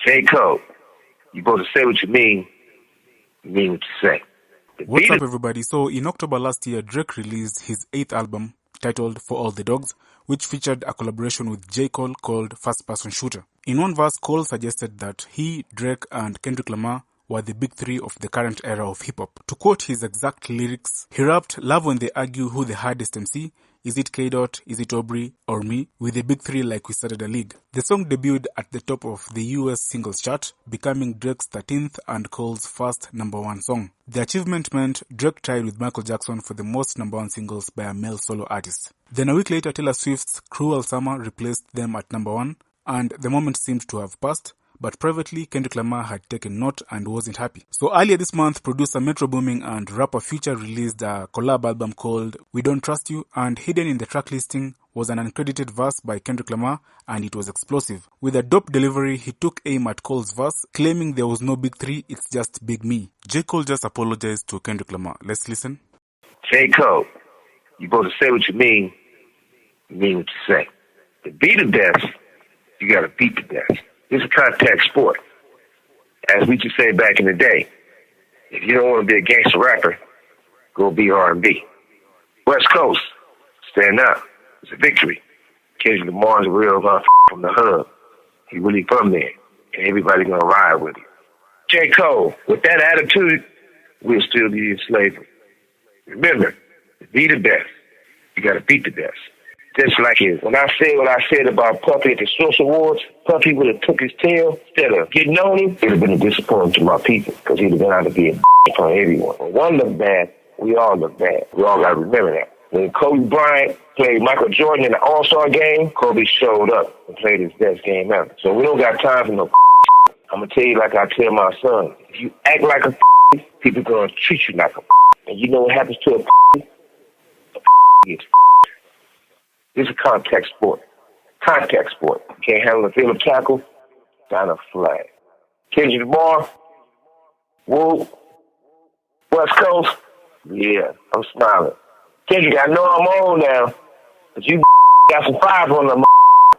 J.Cole, you supposed to say what you mean what you say. What's up, everybody? So, in October last year, Drake released his 8th album titled For All the Dogs, which featured a collaboration with J. Cole called First Person Shooter. In one verse, Cole suggested that he, Drake, and Kendrick Lamar were the big three of the current era of hip-hop. To quote his exact lyrics, he rapped, "Love when they argue who the hardest MC. Is it K-Dot, is it Aubrey, or me? With the big three like we started a league." The song debuted at the top of the US singles chart, becoming Drake's 13th and Cole's first #1 song. The achievement meant Drake tied with Michael Jackson for the most #1 singles by a male solo artist. Then a week later, Taylor Swift's Cruel Summer replaced them at #1, and the moment seemed to have passed. But privately, Kendrick Lamar had taken note and wasn't happy. So earlier this month, producer Metro Booming and rapper Future released a collab album called We Don't Trust You, and hidden in the track listing was an uncredited verse by Kendrick Lamar, and it was explosive. With a dope delivery, he took aim at Cole's verse, claiming there was no big three, it's just big me. J. Cole just apologized to Kendrick Lamar. Let's listen. J. Cole, you supposed to say what you mean what you say. To be the best, you gotta beat the best. It's a contact sport. As we used to say back in the day, if you don't want to be a gangster rapper, go be R&B. West Coast, stand up. It's a victory. Kendrick Lamar's a real from the hub. He really from there. And everybody gonna ride with him. J. Cole, with that attitude, we'll still be in slavery. Remember, to be the best, you gotta beat the best. Just like it. When I said what I said about Puffy at the Source Awards, Puffy would have took his tail instead of getting on him. It would have been a disappointment to my people because he would have been out to be a in front of everyone. When one looked bad, we all look bad. We all got to remember that. When Kobe Bryant played Michael Jordan in the All-Star game, Kobe showed up and played his best game ever. So we don't got time for no I'm going to tell you like I tell my son. If you act like a people going to treat you like a And you know what happens to a gets This is a contact sport. Contact sport. You can't handle a field of tackle, sign a flag. Kendrick Lamar, whoa, West Coast, yeah, I'm smiling. Kendrick, I know I'm old now, but you got some fire on them.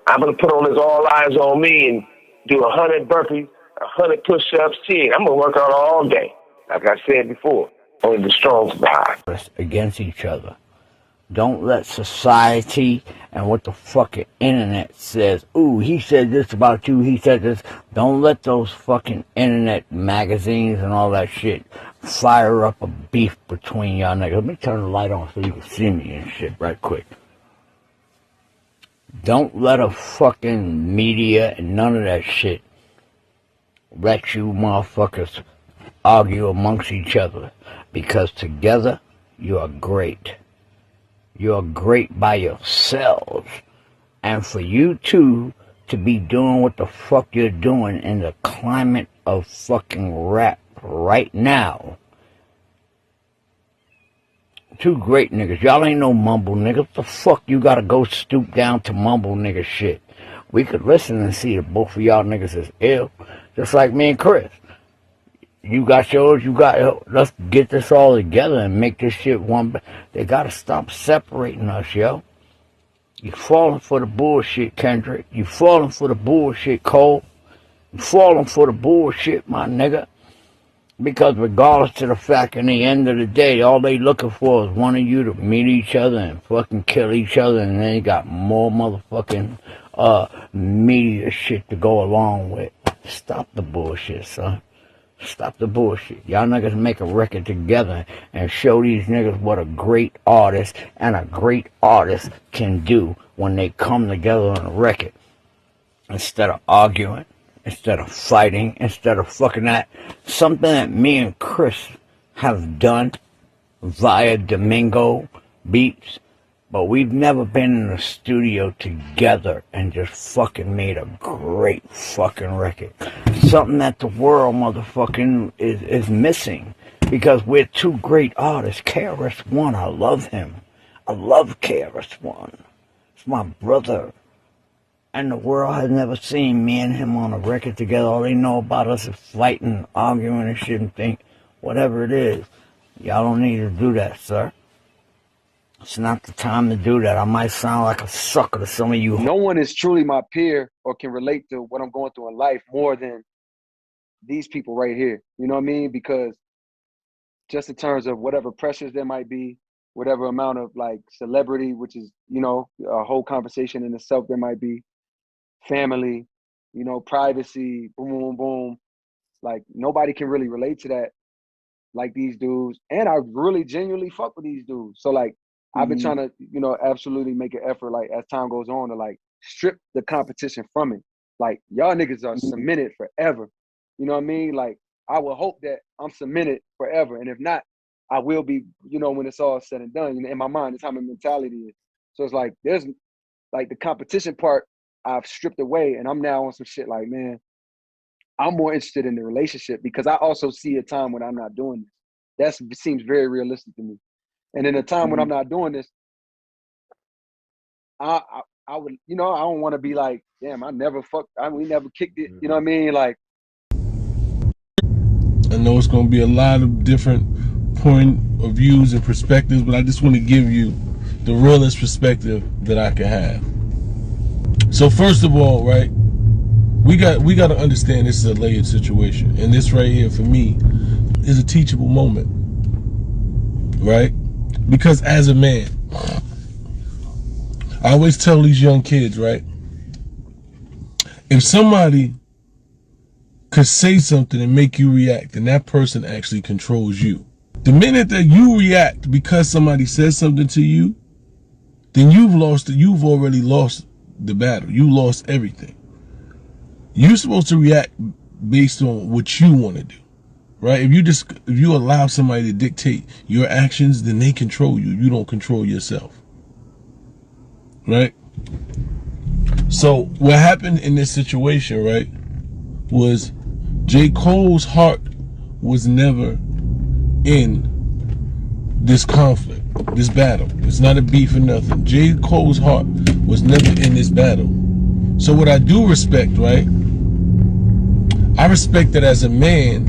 I'm going to put on this all eyes on me and do 100 burpees, 100 push-ups. Shit, I'm going to work out all day. Like I said before, only the strong survive. Against each other. Don't let society and what the fucking internet says, ooh, he said this about you, he said this. Don't let those fucking internet magazines and all that shit fire up a beef between y'all niggas. Let me turn the light on so you can see me and shit right quick. Don't let a fucking media and none of that shit let you motherfuckers argue amongst each other. Because together, you are great. You're great by yourselves. And for you two to be doing what the fuck you're doing in the climate of fucking rap right now. Two great niggas. Y'all ain't no mumble niggas. What the fuck you gotta go stoop down to mumble nigga shit? We could listen and see that both of y'all niggas is ill. Just like me and Chris. You got yours, you got, let's get this all together and make this shit one. They gotta stop separating us, yo. You falling for the bullshit, Kendrick. You falling for the bullshit, Cole. You falling for the bullshit, my nigga. Because regardless of the fact, in the end of the day, all they looking for is one of you to meet each other and fucking kill each other, and then you got more motherfucking media shit to go along with. Stop the bullshit, son. Stop the bullshit. Y'all niggas make a record together and show these niggas what a great artist and a great artist can do when they come together on a record. Instead of arguing, instead of fighting, instead of fucking that. Something that me and Chris have done via Domingo Beats. But we've never been in the studio together and just fucking made a great fucking record. Something that the world motherfucking is missing. Because we're two great artists. KRS-One, I love him. I love KRS-One. It's my brother. And the world has never seen me and him on a record together. All they know about us is fighting, arguing and shit and think, whatever it is. Y'all don't need to do that, sir. It's not the time to do that. I might sound like a sucker to some of you. No one is truly my peer or can relate to what I'm going through in life more than these people right here. You know what I mean? Because just in terms of whatever pressures there might be, whatever amount of like celebrity, which is, you know, a whole conversation in itself there might be, family, you know, privacy, boom, boom, boom. Like nobody can really relate to that like these dudes. And I really genuinely fuck with these dudes. So like I've been trying to, you know, absolutely make an effort like as time goes on to like strip the competition from it. Like y'all niggas are cemented forever. You know what I mean? Like I will hope that I'm cemented forever. And if not, I will be, you know, when it's all said and done. You know, in my mind, it's how my mentality is. So it's like there's like the competition part I've stripped away, and I'm now on some shit like, man, I'm more interested in the relationship because I also see a time when I'm not doing this. That seems very realistic to me. And in a time when I'm not doing this, I would, you know, I don't want to be like, damn, I never fucked, we never kicked it. You know what I mean? Like, I know it's going to be a lot of different point of views and perspectives, but I just want to give you the realest perspective that I can have. So first of all, right, we got to understand this is a layered situation, and this right here for me is a teachable moment, right? Because as a man, I always tell these young kids, right, if somebody could say something and make you react, then that person actually controls you. The minute that you react because somebody says something to you, then you've already lost the battle. You lost everything. You're supposed to react based on what you want to do, right? If you allow somebody to dictate your actions, then they control you. You don't control yourself, right? So what happened in this situation, right, was J. Cole's heart was never in this conflict, this battle. It's not a beef or nothing. J. Cole's heart was never in this battle. So what I do respect, right, I respect that as a man,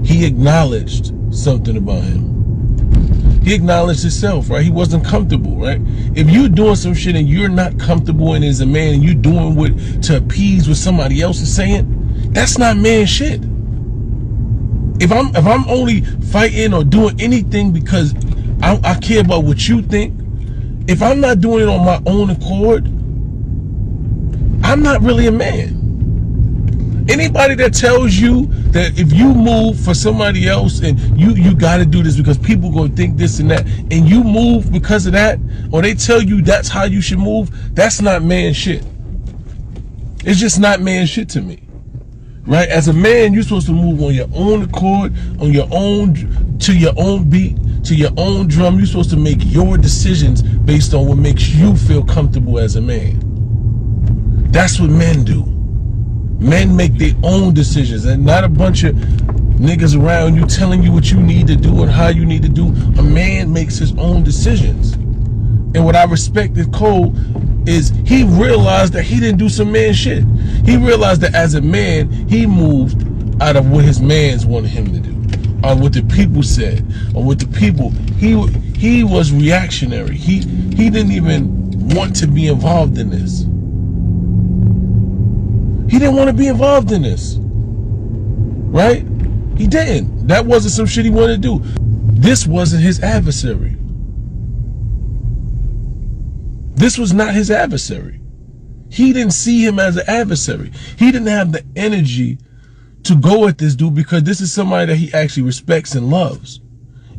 he acknowledged something about him. He acknowledged himself, right? He wasn't comfortable, right? If you're doing some shit and you're not comfortable and as a man and you're doing what to appease what somebody else is saying, that's not man shit. If I'm only fighting or doing anything because I care about what you think, if I'm not doing it on my own accord, I'm not really a man. Anybody that tells you that if you move for somebody else and you got to do this because people gonna think this and that, and you move because of that, or they tell you that's how you should move, that's not man shit. It's just not man shit to me, right? As a man, you're supposed to move on your own accord, on your own, to your own beat, to your own drum. You're supposed to make your decisions based on what makes you feel comfortable as a man. That's what men do. Men make their own decisions, and not a bunch of niggas around you telling you what you need to do and how you need to do. A man makes his own decisions. And what I respect with Cole is he realized that he didn't do some man shit. He realized that as a man, he moved out of what his mans wanted him to do, or what the people said, or what the people, he was reactionary. He didn't even want to be involved in this. He didn't want to be involved in this, right? He didn't. That wasn't some shit he wanted to do. This wasn't his adversary. This was not his adversary. He didn't see him as an adversary. He didn't have the energy to go at this dude because this is somebody that he actually respects and loves.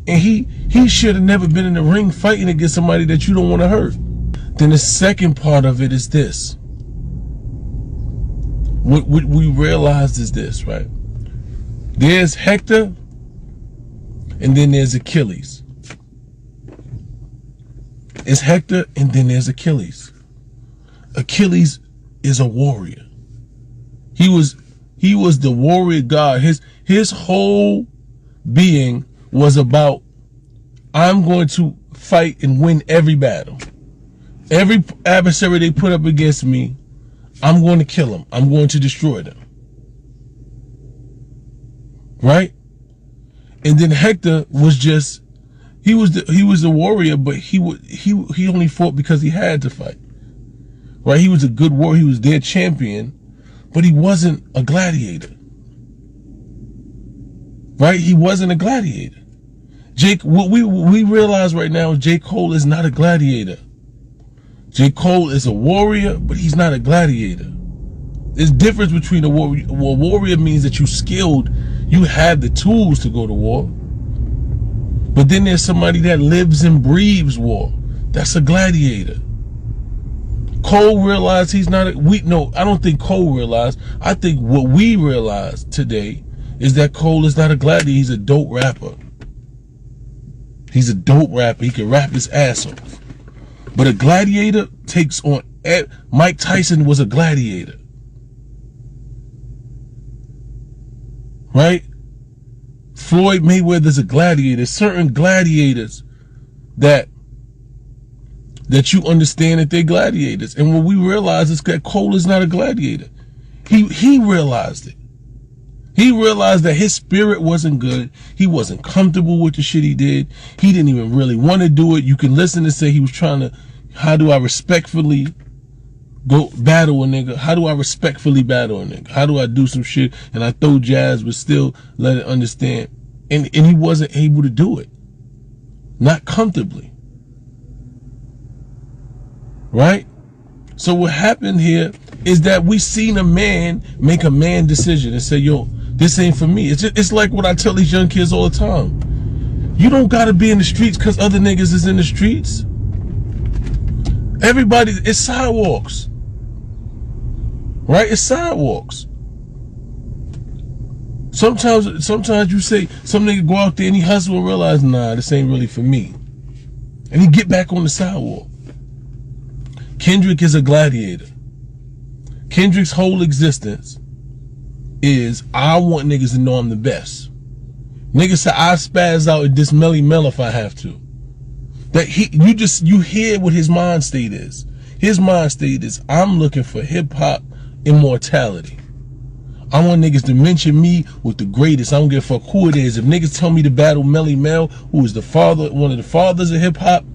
And he should have never been in the ring fighting against somebody that you don't want to hurt. Then the second part of it is this. What we realized is this, right? There's Hector, and then there's Achilles. It's Hector, and then there's Achilles. Achilles is a warrior. He was the warrior god. His whole being was about, I'm going to fight and win every battle. Every adversary they put up against me, I'm going to kill them. I'm going to destroy them. Right? And then Hector was just, he was the warrior, but he only fought because he had to fight. Right? He was a good warrior. He was their champion, but he wasn't a gladiator. right? He wasn't a gladiator. What we realize right now is J. Cole is not a gladiator. J. Cole is a warrior, but he's not a gladiator. There's a difference between a warrior. A warrior means that you're skilled, you have the tools to go to war. But then there's somebody that lives and breathes war. That's a gladiator. Cole realized he's not I don't think Cole realized. I think what we realize today is that Cole is not a gladiator. He's a dope rapper. He's a dope rapper. He can rap his ass off. But a gladiator takes on... Mike Tyson was a gladiator. Right? Floyd Mayweather's a gladiator. Certain gladiators that you understand that they're gladiators. And what we realize is that Cole is not a gladiator. He realized it. He realized that his spirit wasn't good. He wasn't comfortable with the shit he did. He didn't even really want to do it. You can listen and say he was trying to, how do I respectfully go battle a nigga? How do I respectfully battle a nigga? How do I do some shit and I throw jazz but still let it understand? And he wasn't able to do it. Not comfortably. Right? So what happened here is that we seen a man make a man decision and say, yo, this ain't for me. It's like what I tell these young kids all the time. You don't gotta be in the streets because other niggas is in the streets. Everybody, it's sidewalks. Right? It's sidewalks. Sometimes you say, some nigga go out there and he hustle and realize, nah, this ain't really for me. And he get back on the sidewalk. Kendrick is a gladiator. Kendrick's whole existence is, I want niggas to know I'm the best. Niggas say I spaz out and diss Melly Mel if I have to. That you hear what his mind state is. His mind state is, I'm looking for hip hop immortality. I want niggas to mention me with the greatest. I don't give a fuck who it is. If niggas tell me to battle Melly Mel, who is one of the fathers of hip hop,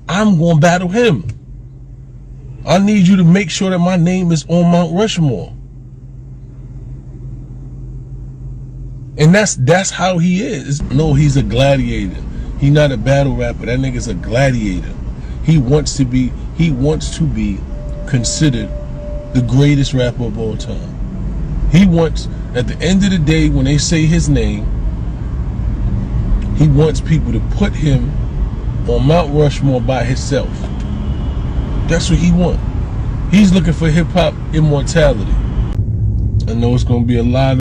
I'm gonna battle him. I need you to make sure that my name is on Mount Rushmore. And that's how he is. No, he's a gladiator. He's not a battle rapper. That nigga's a gladiator. He wants to be considered the greatest rapper of all time. He wants, at the end of the day, when they say his name, he wants people to put him on Mount Rushmore by himself. That's what he wants. He's looking for hip-hop immortality. I know it's going to be a lot of...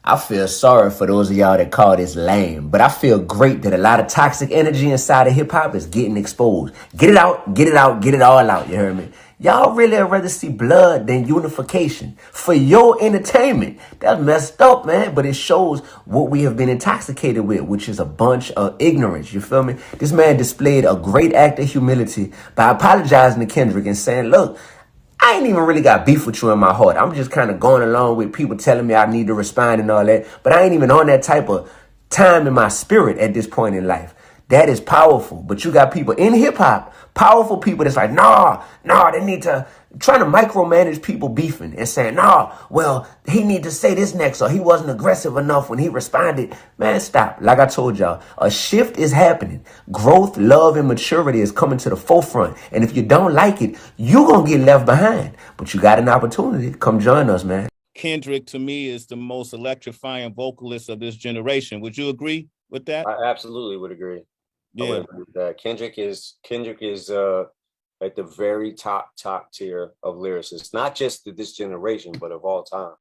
I feel sorry for those of y'all that call this lame, but I feel great that a lot of toxic energy inside of hip-hop is getting exposed. Get it out, get it out, get it all out, you heard me? Y'all really would rather see blood than unification for your entertainment. That's messed up, man, but it shows what we have been intoxicated with, which is a bunch of ignorance, you feel me? This man displayed a great act of humility by apologizing to Kendrick and saying, look, I ain't even really got beef with you in my heart. I'm just kind of going along with people telling me I need to respond and all that, but I ain't even on that type of time in my spirit at this point in life. That is powerful, but you got people in hip-hop, powerful people that's like, nah, they need to, trying to micromanage people beefing and saying, nah, well, he need to say this next, or he wasn't aggressive enough when he responded. Man, stop. Like I told y'all, a shift is happening. Growth, love, and maturity is coming to the forefront. And if you don't like it, you're going to get left behind. But you got an opportunity. Come join us, man. Kendrick, to me, is the most electrifying vocalist of this generation. Would you agree with that? I absolutely would agree. Yeah. I would agree with that. Kendrick is at the very top tier of lyricists, not just of this generation, but of all time.